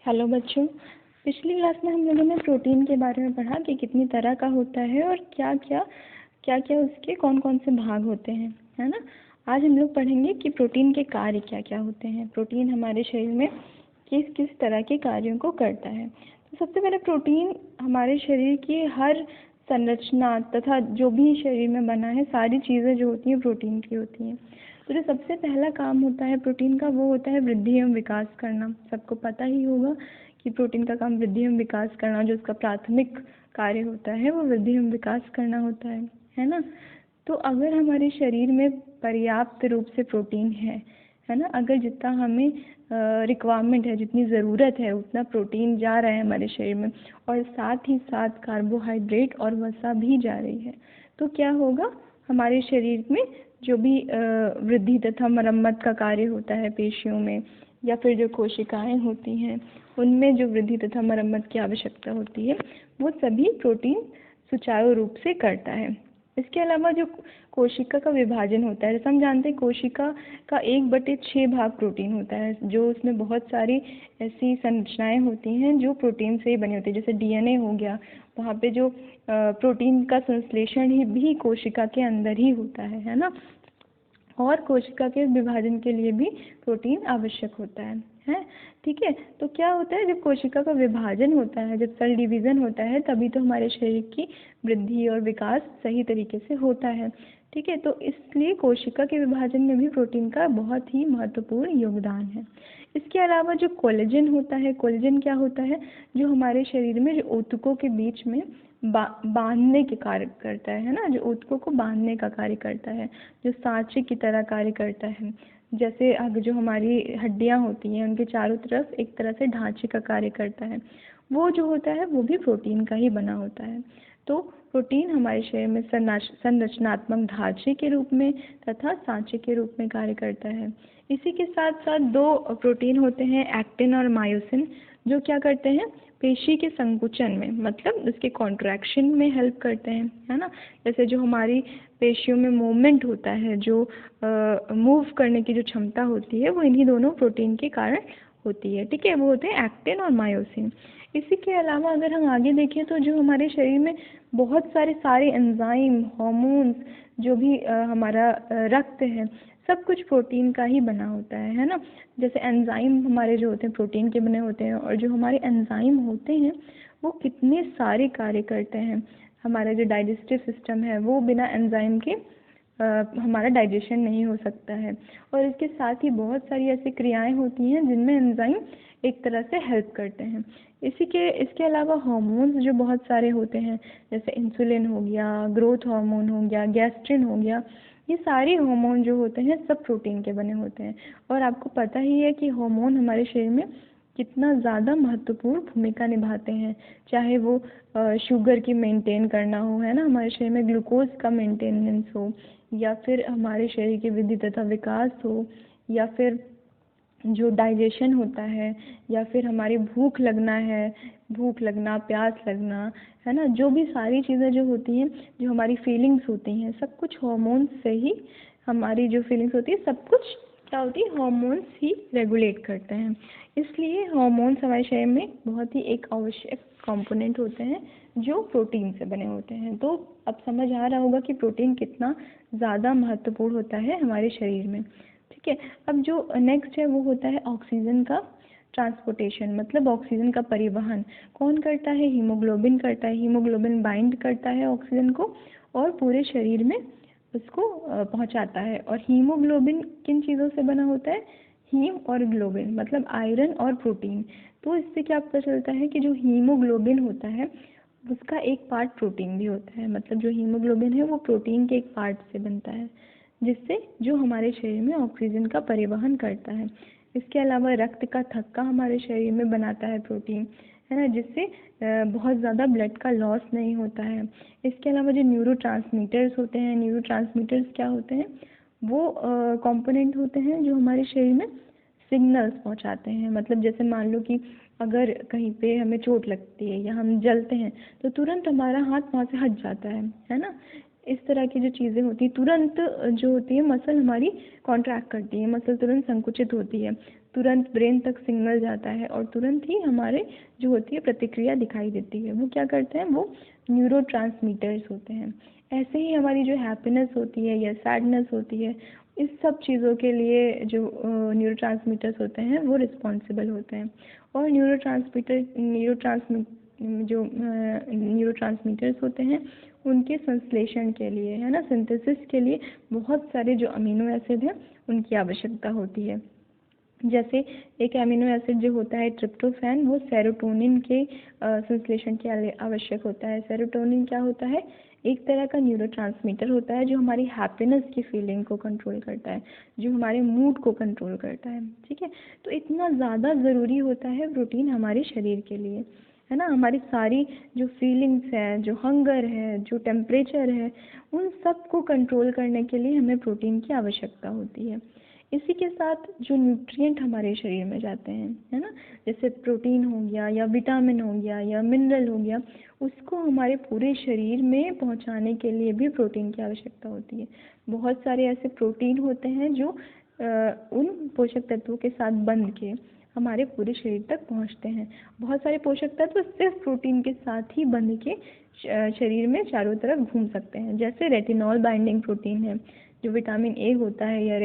Hello बच्चों। पिछली class में हम लोगों ने प्रोटीन के बारे में पढ़ा कि कितनी तरह का होता है और क्या क्या उसके कौन कौन से भाग होते हैं, है ना। आज हम लोग पढ़ेंगे कि प्रोटीन के कार्य क्या क्या होते हैं। प्रोटीन हमारे शरीर में किस किस तरह के कार्यों को करता है। तो सबसे पहले प्रोटीन हमारे शरीर की हर संरचना तथा जो भी शरीर में बना है सारी चीज़ें जो होती हैं प्रोटीन की होती हैं। तो जो सबसे पहला काम होता है प्रोटीन का वो होता है वृद्धि एवं विकास करना। सबको पता ही होगा कि प्रोटीन का काम वृद्धि एवं विकास करना, जो उसका प्राथमिक कार्य होता है वो वृद्धि एवं विकास करना होता है ना। तो अगर हमारे शरीर में पर्याप्त रूप से प्रोटीन है ना, अगर जितना हमें रिक्वायरमेंट है, जितनी ज़रूरत है उतना प्रोटीन जा रहा है हमारे शरीर में और साथ ही साथ कार्बोहाइड्रेट और वसा भी जा रही है, तो क्या होगा, हमारे शरीर में जो भी वृद्धि तथा मरम्मत का कार्य होता है पेशियों में या फिर जो कोशिकाएं होती हैं उनमें जो वृद्धि तथा मरम्मत की आवश्यकता होती है वो सभी प्रोटीन सुचारू रूप से करता है। इसके अलावा जो कोशिका का विभाजन होता है, जैसे हम जानते हैं कोशिका का 1/6 भाग प्रोटीन होता है, जो उसमें बहुत सारी ऐसी संरचनाएं होती हैं जो प्रोटीन से ही बनी होती है। जैसे डीएनए हो गया, वहाँ पे जो प्रोटीन का संश्लेषण ही भी कोशिका के अंदर ही होता है ना। और कोशिका के विभाजन के लिए भी प्रोटीन आवश्यक होता है ठीक है। तो क्या होता है, जब कोशिका का विभाजन होता है, जब सेल डिवीज़न होता है, तभी तो हमारे शरीर की वृद्धि और विकास सही तरीके से होता है, ठीक है। तो इसलिए कोशिका के विभाजन में भी प्रोटीन का बहुत ही महत्वपूर्ण योगदान है। इसके अलावा जो कोलेजन होता है, कोलेजन क्या होता है, जो हमारे शरीर में जो ऊतकों के बीच में बांधने के कार्य करता है ना, जो ऊतकों को बांधने का कार्य करता है, जो सांचे की तरह कार्य करता है। जैसे अब जो हमारी हड्डियां होती हैं उनके चारों तरफ एक तरह से ढांचे का कार्य करता है, वो जो होता है वो भी प्रोटीन का ही बना होता है। तो प्रोटीन हमारे शरीर में संरचनात्मक ढांचे के रूप में तथा सांचे के रूप में कार्य करता है। इसी के साथ साथ दो प्रोटीन होते हैं, एक्टिन और मायोसिन, जो क्या करते हैं, पेशी के संकुचन में, मतलब उसके कॉन्ट्रैक्शन में हेल्प करते हैं, है ना। जैसे जो हमारी पेशियों में मूवमेंट होता है, जो मूव करने की जो क्षमता होती है वो इन्हीं दोनों प्रोटीन के कारण होती है, ठीक है। वो होते हैं एक्टिन और मायोसिन। इसी के अलावा अगर हम आगे देखें तो जो हमारे शरीर में बहुत सारे एंजाइम, हार्मोन्स, जो भी हमारा रक्त है, सब कुछ प्रोटीन का ही बना होता है ना। जैसे एंजाइम हमारे जो होते हैं प्रोटीन के बने होते हैं, और जो हमारे एंजाइम होते हैं वो कितने सारे कार्य करते हैं। हमारा जो डाइजेस्टिव सिस्टम है वो बिना एंजाइम के हमारा डाइजेशन नहीं हो सकता है। और इसके साथ ही बहुत सारी ऐसी क्रियाएं होती हैं जिनमें एंजाइम एक तरह से हेल्प करते हैं। इसके अलावा हार्मोन्स जो बहुत सारे होते हैं, जैसे इंसुलिन हो गया, ग्रोथ हार्मोन हो गया, गैस्ट्रिन हो गया, ये सारे हार्मोन जो होते हैं सब प्रोटीन के बने होते हैं। और आपको पता ही है कि हार्मोन हमारे शरीर में कितना ज़्यादा महत्वपूर्ण भूमिका निभाते हैं, चाहे वो शुगर की मेंटेन करना हो, है ना, हमारे शरीर में ग्लूकोज का मेंटेनेंस हो, या फिर हमारे शरीर की वृद्धि तथा विकास हो, या फिर जो डाइजेशन होता है, या फिर हमारी भूख लगना, प्यास लगना, है ना, जो भी सारी चीज़ें जो होती हैं, जो हमारी फीलिंग्स होती हैं, सब कुछ हार्मोन्स से ही, हमारी जो फीलिंग्स होती है सब कुछ क्या होती है, हार्मोन्स ही रेगुलेट करते हैं। इसलिए हार्मोन्स हमारे शरीर में बहुत ही एक आवश्यक कंपोनेंट होते हैं जो प्रोटीन से बने होते हैं। तो अब समझ आ रहा होगा कि प्रोटीन कितना ज़्यादा महत्वपूर्ण होता है हमारे शरीर में, ठीक है। अब जो नेक्स्ट है वो होता है ऑक्सीजन का ट्रांसपोर्टेशन, मतलब ऑक्सीजन का परिवहन कौन करता है, हीमोग्लोबिन करता है। हीमोग्लोबिन बाइंड करता है ऑक्सीजन को और पूरे शरीर में उसको पहुंचाता है। और हीमोग्लोबिन किन चीज़ों से बना होता है, हीम और ग्लोबिन, मतलब आयरन और प्रोटीन। तो इससे क्या पता चलता है कि जो हीमोग्लोबिन होता है उसका एक पार्ट प्रोटीन भी होता है, मतलब जो हीमोग्लोबिन है वो प्रोटीन के एक पार्ट से बनता है, जिससे जो हमारे शरीर में ऑक्सीजन का परिवहन करता है। इसके अलावा रक्त का थक्का हमारे शरीर में बनाता है प्रोटीन, है ना, जिससे बहुत ज़्यादा ब्लड का लॉस नहीं होता है। इसके अलावा जो न्यूरोट्रांसमीटर्स होते हैं, न्यूरोट्रांसमीटर्स क्या होते हैं, वो कंपोनेंट होते हैं जो हमारे शरीर में सिग्नल्स पहुंचाते हैं। मतलब जैसे मान लो कि अगर कहीं पे हमें चोट लगती है या हम जलते हैं तो तुरंत हमारा हाथ वहाँ से हट जाता है ना। इस तरह की जो चीज़ें होती हैं, तुरंत जो होती है मसल हमारी कॉन्ट्रैक्ट करती है, मसल तुरंत संकुचित होती है, तुरंत ब्रेन तक सिग्नल जाता है और तुरंत ही हमारे जो होती है प्रतिक्रिया दिखाई देती है। वो क्या करते हैं, वो न्यूरोट्रांसमीटर्स होते हैं। ऐसे ही हमारी जो हैप्पीनेस होती है या सैडनेस होती है, इस सब चीज़ों के लिए जो न्यूरोट्रांसमीटर्स होते हैं वो रिस्पॉन्सिबल होते हैं। और न्यूरोट्रांसमीटर्स होते हैं, उनके संश्लेषण के लिए, है ना, सिंथेसिस के लिए बहुत सारे जो अमीनो एसिड हैं उनकी आवश्यकता होती है। जैसे एक अमीनो एसिड जो होता है ट्रिप्टोफैन, वो सेरोटोनिन के संश्लेषण के लिए आवश्यक होता है। सेरोटोनिन क्या होता है, एक तरह का न्यूरोट्रांसमीटर होता है जो हमारी हैप्पीनेस की फीलिंग को कंट्रोल करता है, जो हमारे मूड को कंट्रोल करता है। ठीक है, तो इतना ज़्यादा ज़रूरी होता है प्रोटीन हमारे शरीर के लिए, है ना। हमारी सारी जो फीलिंग्स है, जो हंगर है, जो टेम्परेचर है, उन सब को कंट्रोल करने के लिए हमें प्रोटीन की आवश्यकता होती है। इसी के साथ जो न्यूट्रिएंट हमारे शरीर में जाते हैं, है ना, जैसे प्रोटीन हो गया या विटामिन हो गया या मिनरल हो गया, उसको हमारे पूरे शरीर में पहुंचाने के लिए भी प्रोटीन की आवश्यकता होती है। बहुत सारे ऐसे प्रोटीन होते हैं जो उन पोषक तत्वों के साथ बंध के हमारे पूरे शरीर तक पहुंचते हैं। बहुत सारे पोषक तत्व सिर्फ प्रोटीन के साथ ही बंध के शरीर में चारों तरफ घूम सकते हैं। जैसे रेटिनॉल बाइंडिंग प्रोटीन है, जो विटामिन ए होता है या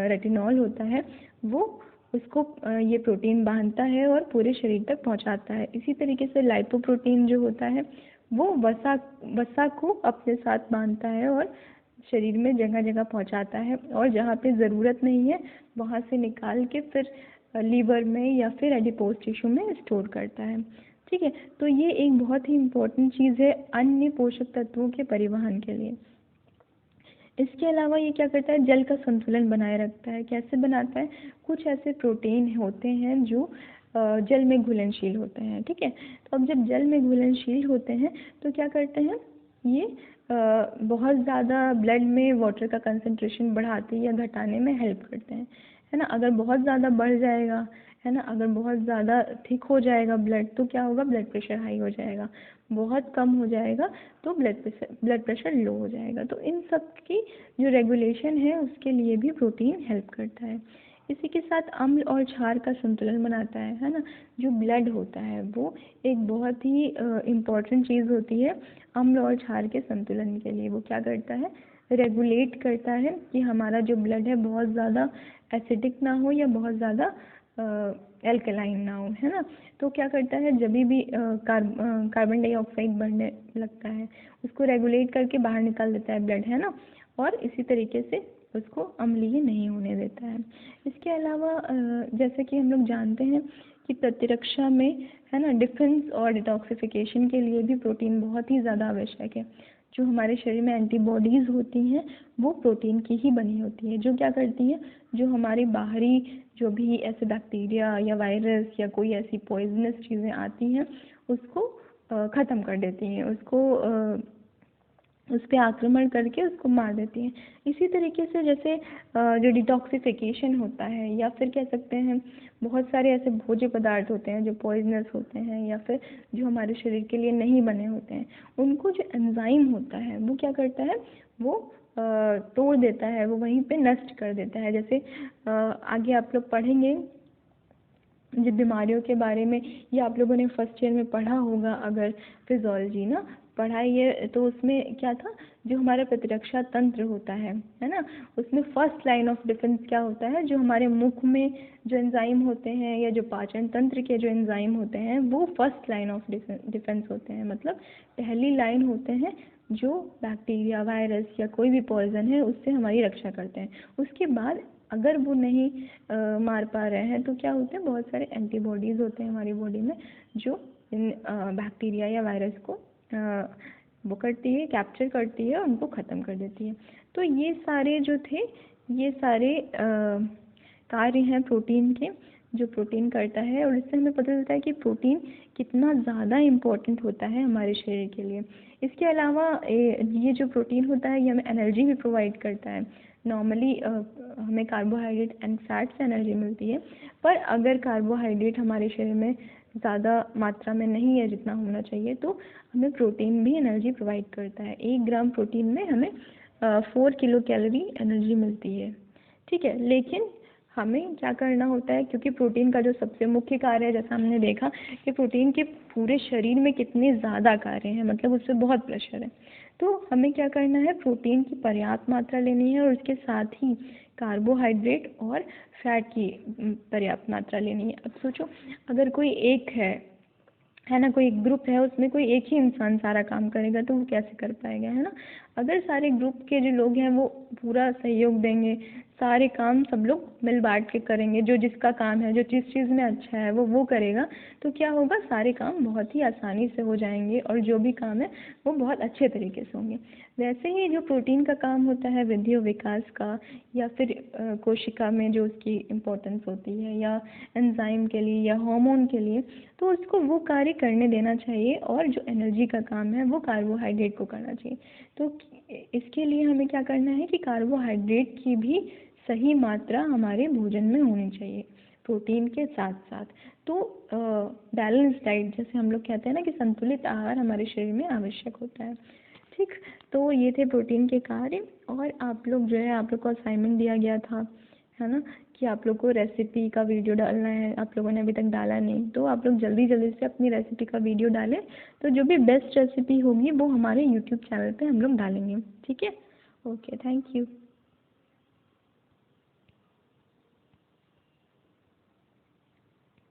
रेटिनॉल होता है, वो उसको ये प्रोटीन बांधता है और पूरे शरीर तक पहुंचाता है। इसी तरीके से लाइपोप्रोटीन जो होता है वो वसा को अपने साथ बांधता है और शरीर में जगह जगह पहुंचाता है, और जहाँ पे ज़रूरत नहीं है वहाँ से निकाल के फिर लीवर में या फिर एडिपोज टिश्यू में स्टोर करता है। ठीक है, तो ये एक बहुत ही इम्पोर्टेंट चीज़ है अन्य पोषक तत्वों के परिवहन के लिए। इसके अलावा ये क्या करता है, जल का संतुलन बनाए रखता है। कैसे बनाता है, कुछ ऐसे प्रोटीन होते हैं जो जल में घुलनशील होते हैं। ठीक है, तो अब जब जल में घुलनशील होते हैं तो क्या करते हैं, ये बहुत ज़्यादा ब्लड में वाटर का कंसंट्रेशन बढ़ाते या घटाने में हेल्प करते हैं, है ना। अगर बहुत ज़्यादा बढ़ जाएगा, है ना, अगर बहुत ज़्यादा थिक हो जाएगा ब्लड, तो क्या होगा, ब्लड प्रेशर हाई हो जाएगा। बहुत कम हो जाएगा तो ब्लड प्रेशर लो हो जाएगा। तो इन सब की जो रेगुलेशन है उसके लिए भी प्रोटीन हेल्प करता है। इसी के साथ अम्ल और क्षार का संतुलन बनाता है ना। जो ब्लड होता है वो एक बहुत ही इम्पॉर्टेंट चीज़ होती है अम्ल और क्षार के संतुलन के लिए। वो क्या करता है, रेगुलेट करता है कि हमारा जो ब्लड है बहुत ज़्यादा एसिडिक ना हो या बहुत ज़्यादा एल्कलाइन ना हो, है ना। तो क्या करता है, जब भी कार्बन डाइऑक्साइड बढ़ने लगता है उसको रेगुलेट करके बाहर निकाल देता है ब्लड, है ना, और इसी तरीके से उसको अम्लीय नहीं होने देता है। इसके अलावा जैसे कि हम लोग जानते हैं कि प्रतिरक्षा में, है ना, डिफेंस और डिटॉक्सिफिकेशन के लिए भी प्रोटीन बहुत ही ज़्यादा आवश्यक है। जो हमारे शरीर में एंटीबॉडीज़ होती हैं वो प्रोटीन की ही बनी होती है, जो क्या करती हैं, जो हमारी बाहरी जो भी ऐसे बैक्टीरिया या वायरस या कोई ऐसी पॉइजनस चीज़ें आती हैं उसको ख़त्म कर देती हैं, उसको उस पर आक्रमण करके उसको मार देती हैं। इसी तरीके से जैसे जो डिटॉक्सिफिकेशन होता है, या फिर कह सकते हैं बहुत सारे ऐसे भोज्य पदार्थ होते हैं जो पॉइजनस होते हैं या फिर जो हमारे शरीर के लिए नहीं बने होते हैं, उनको जो एंजाइम होता है वो क्या करता है, वो तोड़ देता है, वो वहीं पे नष्ट कर देता है। जैसे आगे आप लोग पढ़ेंगे जब बीमारियों के बारे में, या आप लोगों ने फर्स्ट ईयर में पढ़ा होगा अगर फिजियोलॉजी ना पढ़ाई है, तो उसमें क्या था, जो हमारा प्रतिरक्षा तंत्र होता है ना, उसमें फर्स्ट लाइन ऑफ डिफेंस क्या होता है, जो हमारे मुख में जो एंजाइम होते हैं या जो पाचन तंत्र के जो एंजाइम होते हैं वो फर्स्ट लाइन ऑफ डिफेंस होते हैं। मतलब पहली लाइन होते हैं जो बैक्टीरिया, वायरस या कोई भी पॉइजन है उससे हमारी रक्षा करते हैं। उसके बाद अगर वो नहीं मार पा रहे हैं तो क्या होते हैं, बहुत सारे एंटीबॉडीज़ होते हैं हमारी बॉडी में जो इन बैक्टीरिया या वायरस को वो करती है, कैप्चर करती है और उनको ख़त्म कर देती है। तो ये सारे जो थे, ये सारे कार्य हैं प्रोटीन के, जो प्रोटीन करता है, और इससे हमें पता चलता है कि प्रोटीन कितना ज़्यादा इम्पोर्टेंट होता है हमारे शरीर के लिए। इसके अलावा ये जो प्रोटीन होता है ये हमें एनर्जी भी प्रोवाइड करता है। नॉर्मली हमें कार्बोहाइड्रेट एंड फैट से एनर्जी मिलती है, पर अगर कार्बोहाइड्रेट हमारे शरीर में ज़्यादा मात्रा में नहीं है जितना होना चाहिए, तो हमें प्रोटीन भी एनर्जी प्रोवाइड करता है। 1 ग्राम प्रोटीन में हमें 4 किलो कैलोरी एनर्जी मिलती है, ठीक है। लेकिन हमें क्या करना होता है, क्योंकि प्रोटीन का जो सबसे मुख्य कार्य है, जैसा हमने देखा कि प्रोटीन के पूरे शरीर में कितने ज़्यादा कार्य हैं, मतलब उससे बहुत प्रेशर है। तो हमें क्या करना है, प्रोटीन की पर्याप्त मात्रा लेनी है और उसके साथ ही कार्बोहाइड्रेट और फैट की पर्याप्त मात्रा लेनी है। अब सोचो, अगर कोई एक है ना, कोई ग्रुप है, उसमें कोई एक ही इंसान सारा काम करेगा तो वो कैसे कर पाएगा, है ना। अगर सारे ग्रुप के जो लोग हैं वो पूरा सहयोग देंगे, सारे काम सब लोग मिल बांट के करेंगे, जो जिसका काम है, जो जिस चीज़ में अच्छा है वो करेगा, तो क्या होगा, सारे काम बहुत ही आसानी से हो जाएंगे और जो भी काम है वो बहुत अच्छे तरीके से होंगे। वैसे ही जो प्रोटीन का काम होता है वृद्धि और विकास का, या फिर कोशिका में जो उसकी इम्पोर्टेंस होती है, या एंजाइम के लिए या हार्मोन के लिए, तो उसको वो कार्य करने देना चाहिए, और जो एनर्जी का काम है वो कार्बोहाइड्रेट को करना चाहिए। तो इसके लिए हमें क्या करना है कि कार्बोहाइड्रेट की भी सही मात्रा हमारे भोजन में होनी चाहिए प्रोटीन के साथ साथ। तो बैलेंस डाइट, जैसे हम लोग कहते हैं ना कि संतुलित आहार हमारे शरीर में आवश्यक होता है, ठीक। तो ये थे प्रोटीन के कार्य। और आप लोग जो है, आप लोग को असाइनमेंट दिया गया था, है ना, कि आप लोग को रेसिपी का वीडियो डालना है। आप लोगों ने अभी तक डाला नहीं, तो आप लोग जल्दी जल्दी से अपनी रेसिपी का वीडियो डालें। तो जो भी बेस्ट रेसिपी होगी वो हमारे यूट्यूब चैनल पे हम लोग डालेंगे, ठीक है। Okay, thank you.